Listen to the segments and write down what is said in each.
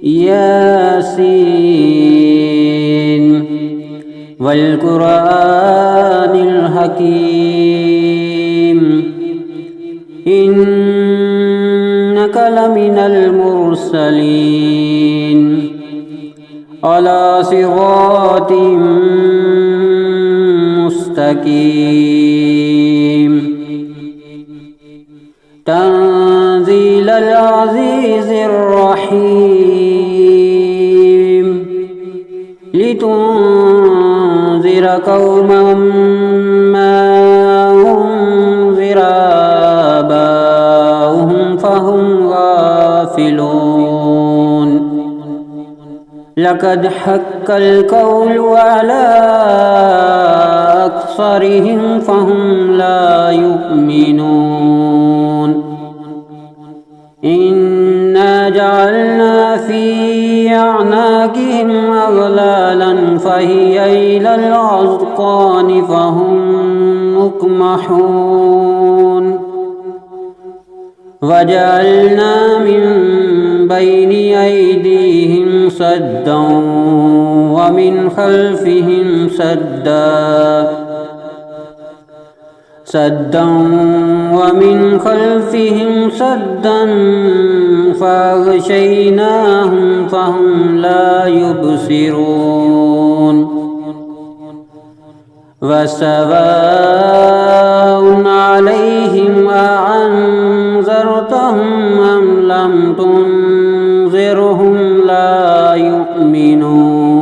ياسين والقرآن الحكيم إنك لمن المرسلين على صراط مستقيم تنزيل العزيز الرحيم لتنذر قوما ما أنذر آباؤهم فهم غافلون لقد حق القول على أكثرهم فهم لا يؤمنون إنا جعلنا في أعناقهم أغلالا فهي إلى الأذقان فهم مقمحون وجعلنا من بين أيديهم سدا ومن خلفهم سدا ومن خلفهم سدا فأغشيناهم فهم لا يبصرون وسواء عليهم أأنذرتهم أم لم تنذرهم لا يؤمنون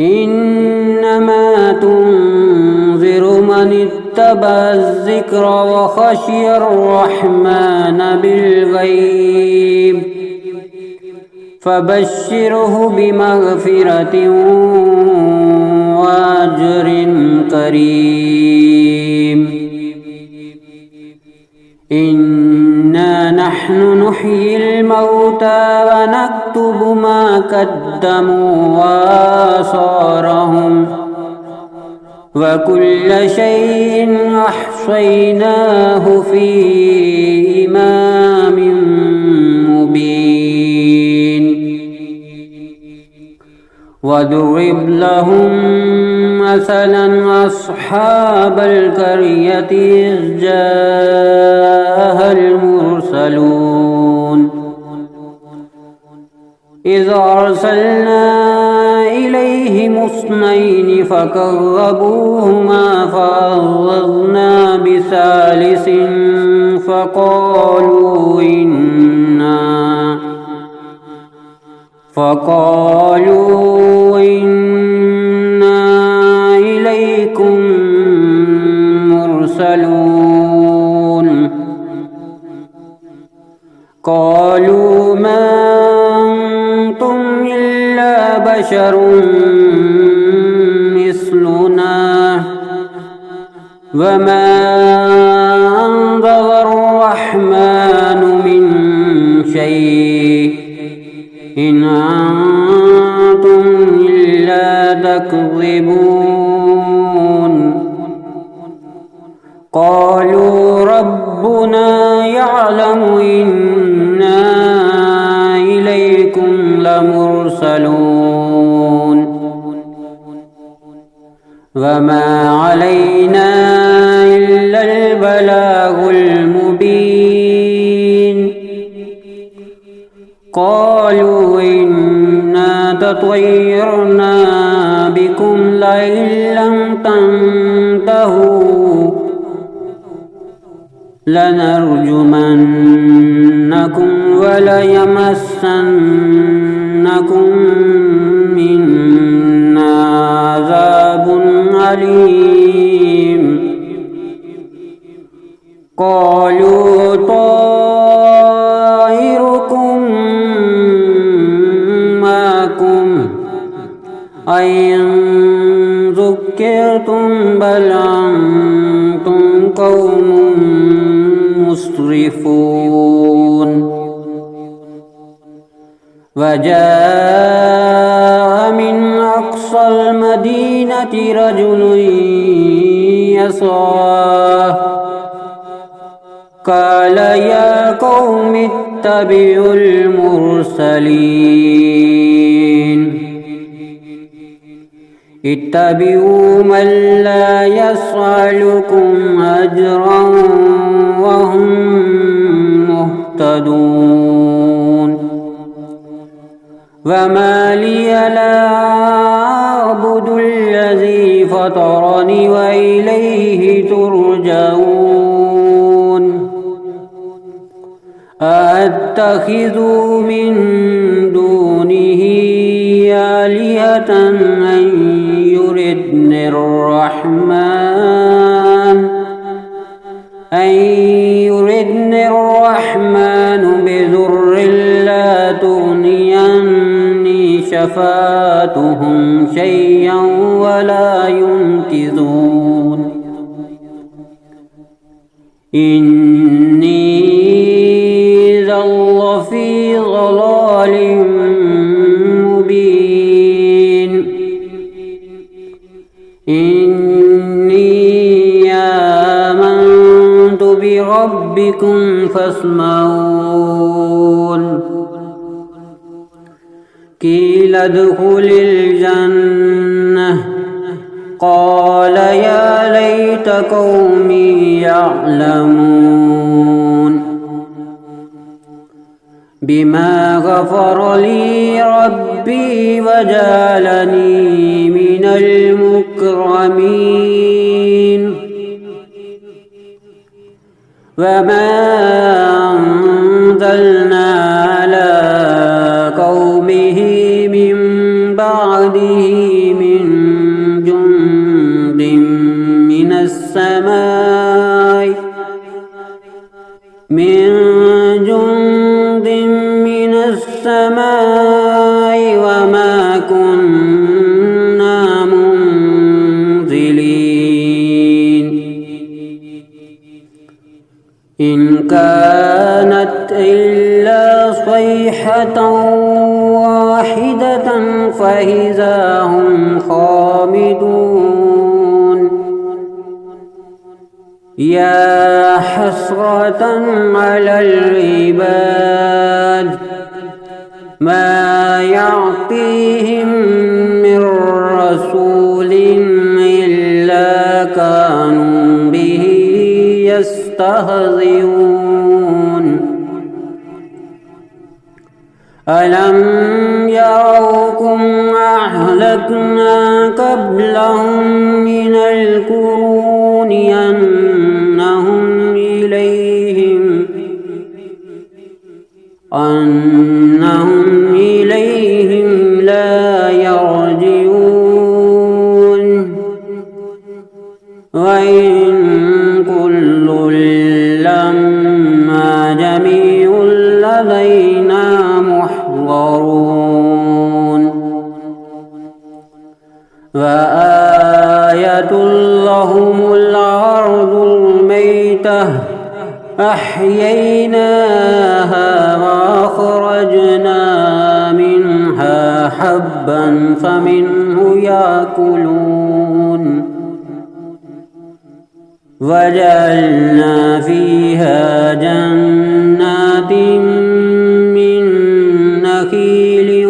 إنما تنذر من اتبع الذكر وخشي الرحمن بالغيب فبشره بمغفرة وأجر كريم إنا نحن نحيي الموتى ونكتب ما قدموا وآثارهم وكل شيء أحصيناه في إمام مبين واضرب لهم مثلا أصحاب القرية إذ جاءها المرسلون إذ أرسلنا إليهم اثنين فكذبوهما فعززنا بثالث فقالوا إنا إليكم مرسلون قالوا ما أنتم إلا بشر مثلنا وما أنزل الرحمن من شيء إن أنتم إلا تكذبون قالوا ربنا يعلم إنا إليكم لمرسلون وما علينا إلا البلاغ المبين قالوا إنا تطيرنا بكم لئن لم تنتهوا لنرجمنكم وليمسنكم منا عذاب أليم قالوا طائركم معكم أئن ذكرتم بل أنتم قوم مسرفون وجاء من أقصى المدينة رجل يسعى قال يا قوم اتبعوا المرسلين اتبعوا من لا يسألكم أجرا وهم مهتدون وما لي لا أعبد الذي فطرني وإليه ترجعون أأتخذ من دونه آلهة أن يردني الرحمن بضر لا تغني عني شفاعتهم شيئا ولا ينقذون إني إذا لفي ضلال مبين إني آمنت بربكم فاسمعون قيل ادخل الجنة قال يا ليت قومي يعلمون بما غفر لي ربي وجعلني من المكرمين وما أنزلنا على قومه من بعده من جند من السماء وما كنا منزلين إن كانت إلا صيحة واحدة فإذا هم خامدون يا حسرة على العباد ما يعطيهم من رسول إلا كانوا به يستهزئون ألم يروكم أهلكنا قبلهم من القرون أنهم إليهم لا يرجعون وإن كل لما جميع لدينا محضرون وآية لهم الأرض الميتة أحييناها وأخرجنا منها حبا فمنه يأكلون وجعلنا فيها جنات من نخيل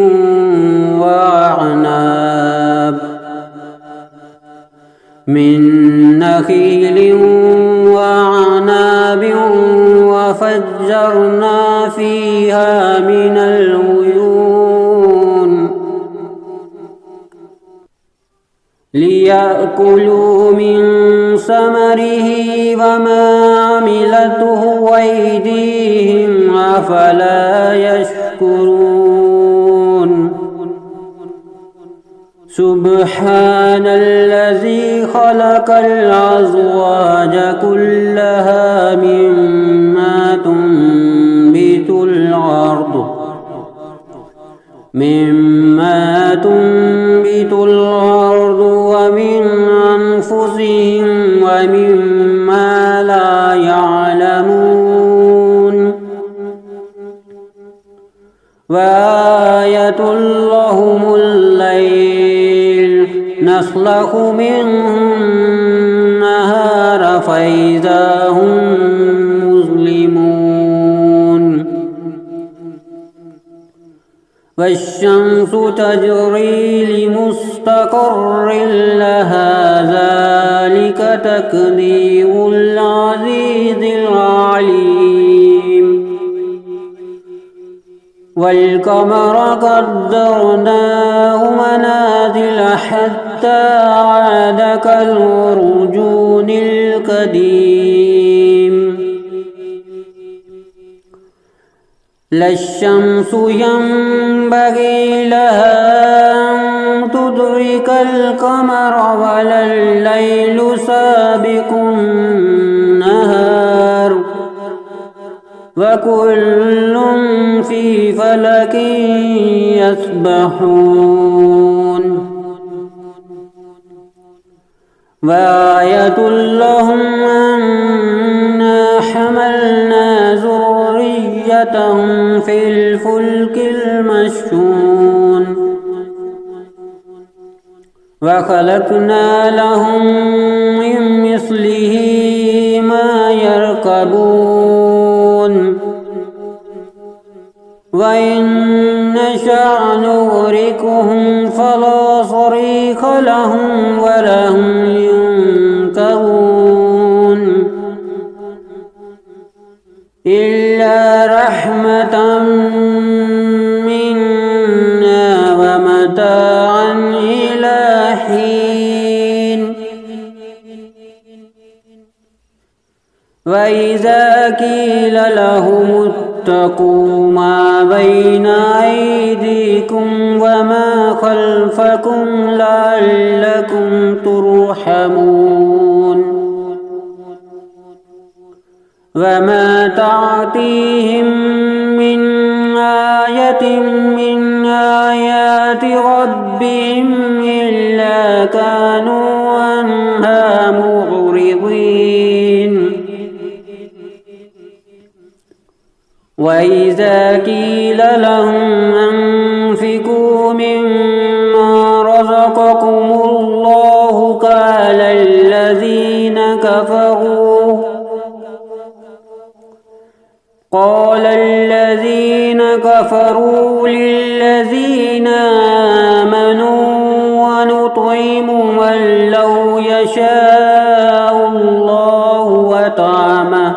وعناب وفجرنا فيها من العيون ليأكلوا من ثمره وما عملته أيديهم أفلا يشكرون سبحان الذي خلق الأزواج كلها مما تنبت الأرض ومن أنفسهم ومما لا يعلمون وآية لهم الليل نسلخ منه النهار فإذا هم مظلمون والشمس تجري لمستقر لها ذلك تقدير العزيز العليم والقمر قدرناه منازل حتى عاد كالعرجون القديم لا الشمس ينبغي لها أن تدرك القمر ولا الليل سابق النهار وكل في فلك يسبحون وآية لهم أنا حملنا ذريتهم في الفلك المشحون وخلقنا لهم من مثله ما يركبون وإن نشأ نغرقهم فلا صريخ لهم ولا هم ينقذون إلا رحمة منا ومتاعا إلى حين وإذا قيل لهم اتقوا ما بين أيديكم وما خلفكم لعلكم ترحمون وما تعطيهم من آية من آيات ربهم إلا كانوا عنها معرضين وإذا قيل لهم أنفقوا مما رزقكم الله قال الذين كفروا للذين آمنوا ونطعم من لو يشاء الله وطعمه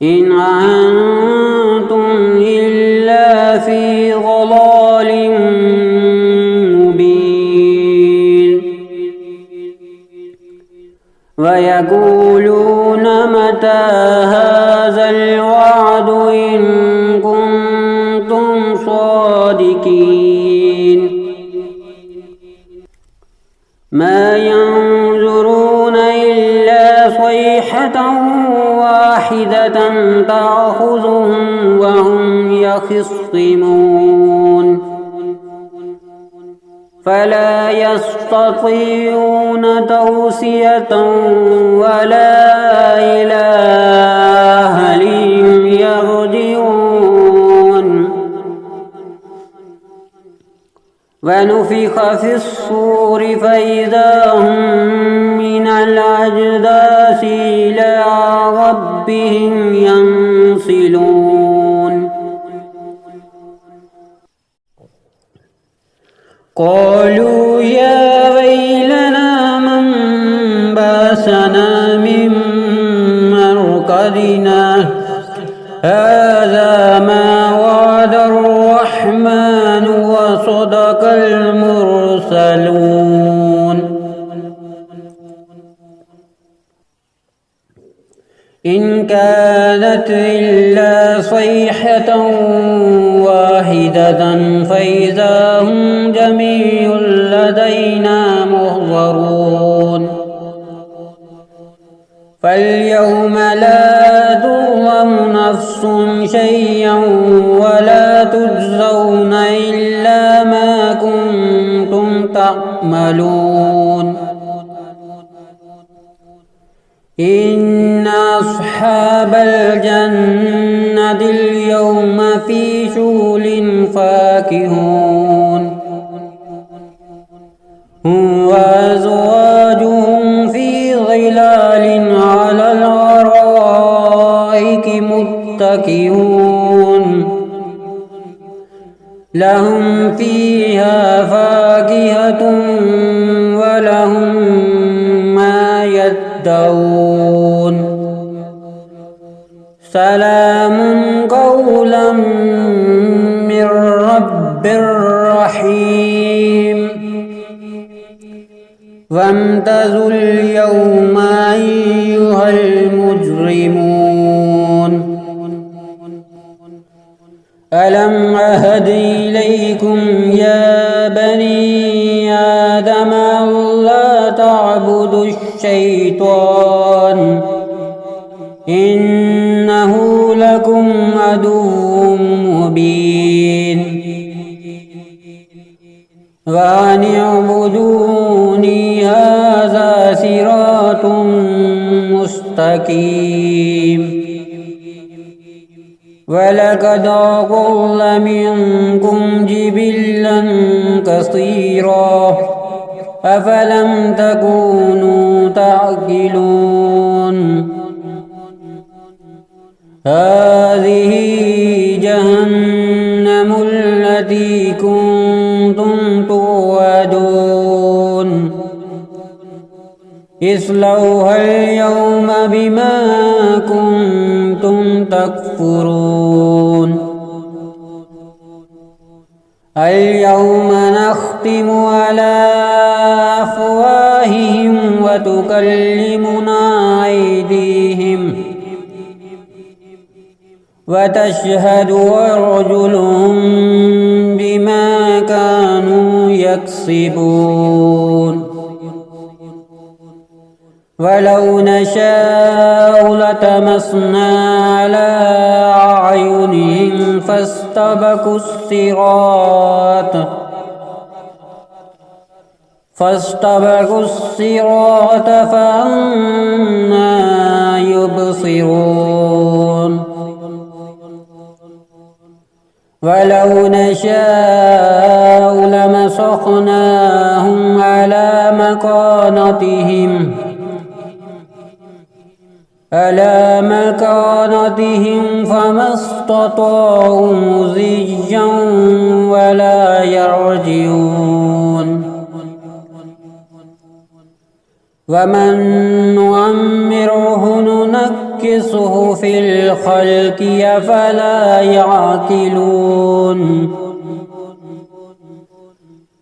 إن أنتم إلا في ضلال مبين ويقولون متى هذا الوعد إن كنتم صادقين ما ينظرون إلا صيحة واحدة تأخذهم وهم يخصمون فلا يستطيعون توصية ولا إلى أهلهم يرجعون ونفخ في الصور فإذا هم من الأجداث إلى ربهم ينسلون قالوا يا ويلنا من بعثنا من مرقدنا هذا ما وعد الرحمن وصدق المرسلون إن كانت إلا صيحة واحدة فإذا هم جميع لدينا محضرون فاليوم لا تظلم نفس شيئا ولا تجزون إلا ما كنتم تعملون إن أصحاب الجنة اليوم في شغل فاكهون وأزواجهم في ظلال على الأرائك متكئون لهم فيها فاكهة ولهم ما يدعون سلام قولا من رب رحيم وامتازوا اليوم أيها المجرمون ألم أهد إليكم يا بني آدم ألا تعبدوا الشيطان إنه لكم عدو مبين وأن اعبدوني هذا صراط مستقيم ولقد أضل منكم جبلا كثيرا أفلم تكونوا تعقلون هذه جهنم التي كنتم توعدون اصلوها اليوم بما كنتم تكفرون اليوم نختم على أفواههم وتكلمنا أيديهم وتشهد أرجلهم بما كانوا يكسبون ولو نشاء لطمسنا على أعينهم فاستبقوا الصراط فأنى يبصرون ولو نشاء لمسخناهم على مكانتهم فما استطاعوا مضيا ولا يرجعون ومن نعمره ننكسه في الخلق أفلا يعقلون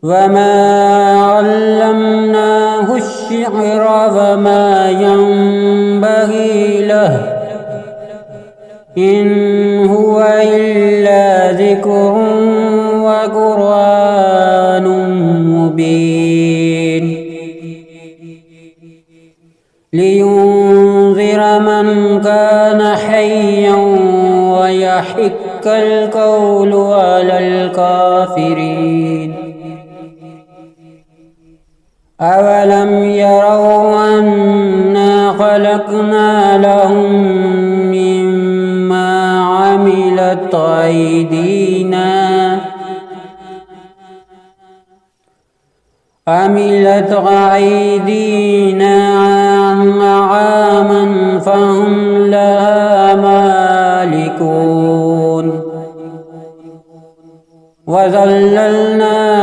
وما علمناه الشعر وما ينبغي له إن هو إلا ذكر وقرآن مبين لينذر من كان حيا ويحق القول على الكافرين أولم يروا أنا خلقنا لهم مما عملت أيدينا أنعاما فهم لها مالكون وذللناها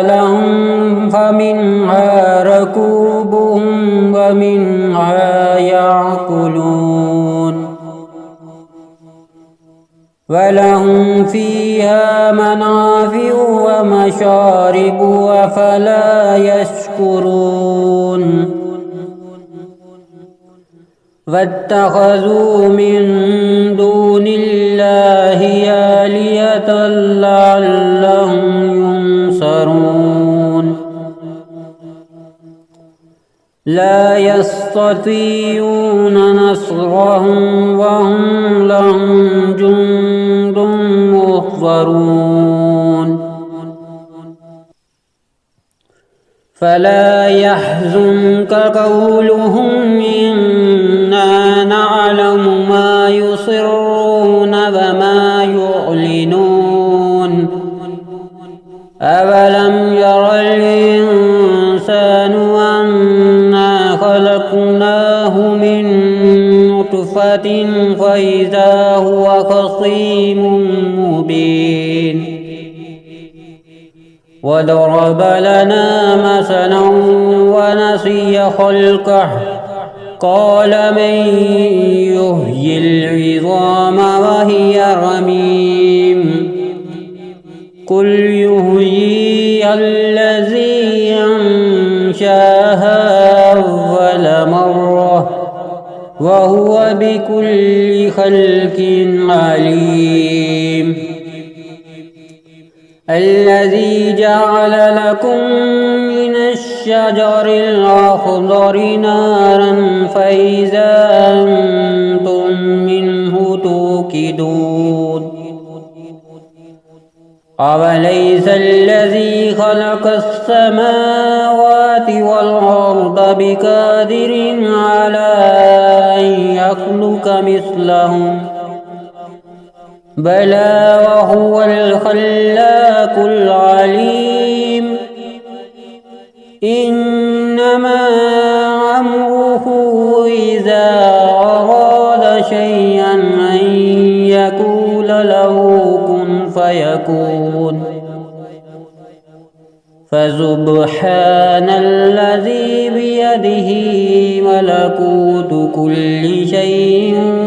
لهم فمنها ركوبهم ومنها يأكلون ولهم فيها منافع ومشارب أفلا يشكرون واتخذوا من دون الله آلهة لعلهم ينصرون لا يستطيعون نصرهم وهم لهم جند محضرون فلا يحزنك قولهم إنا نعلم ما يصرون وما يعلنون أولم ير الإنسان أنا خلقناه من نطفة فإذا هو خصيم مبين وضرب لنا مثلا ونسي خلقه قال من يحيي العظام وهي رميم قل يحييها الذي أنشاها أول مرة وهو بكل خلق عليم الذي جعل لكم من الشجر الأخضر نارا فإذا أنتم منه توقدون أوليس الذي خلق السماوات والأرض بقادر على أن يخلق مثلهم بلى وهو الخلاق العليم إنما أمره إذا أراد شيئا أن يقول له كن فيكون فسبحان الذي بيده ملكوت كل شيء